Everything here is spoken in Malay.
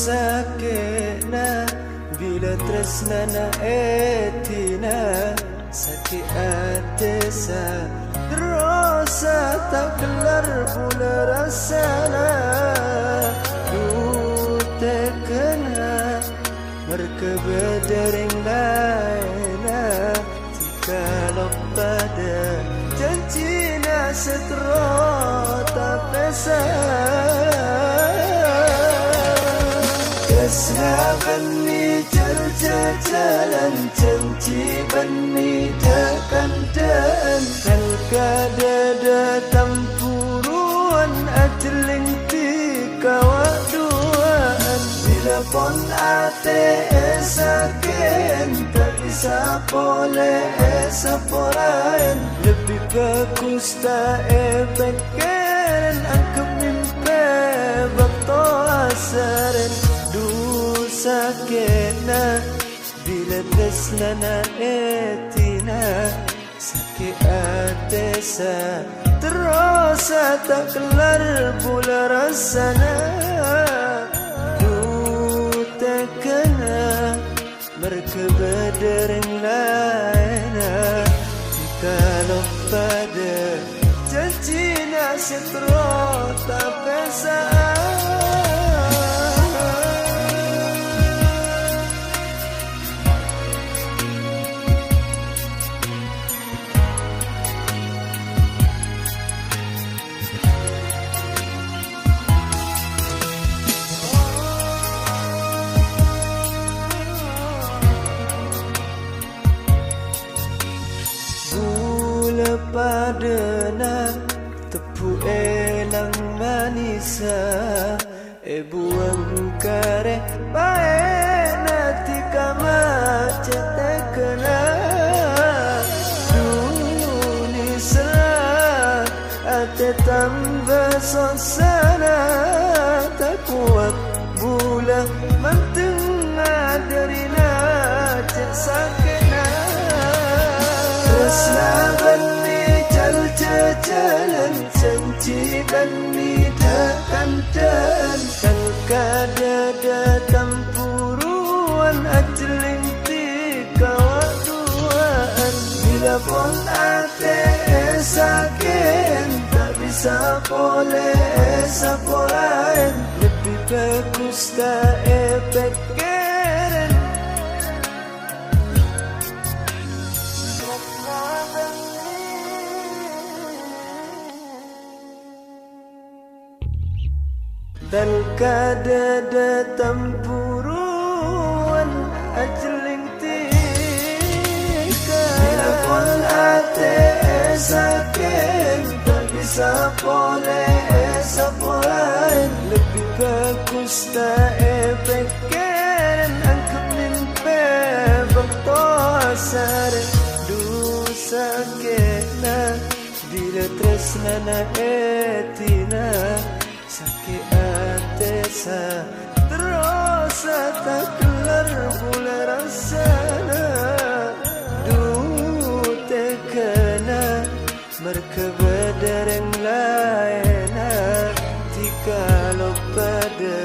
sakitna bila tresnana etina sakit atesa terasa tak kelar pula rasana ku tekena berkebedering laina kalau pada janjina setro tak pesa kesna bani jalan janji bani takkan dan kada datang puruan ajeling dikawak duaan bila pon ate esaken tak bisa boleh esaporain lebih bagus tak epeken angka mimpi bakto asaren sakitna bila tresnana etina sakit atesa terasa tak kelar pula rasana ku tekena berkebedering laina kalau pada janjina setro tak pesa padana tepu elang manisa buang kare bae nanti kama cetekena dunisa ate tambah sosana tak kuat bulan mentengah dari cek sakena jalan janji bani takkan dan kada datang puruan ajeling dikawak duaan bila pun ate saken tak bisa boleh esaporain lebih bagus tak epeken dan kada datang puruan ajeling tika bila pun ate saken tak bisa boleh esaporain lebih bagus tak epeken angkat mimpi bakto asaren du sakena bila tresnana etina sakit atesa terasa tak kelar pula rasana du tekena berkebedering laina jika lo pada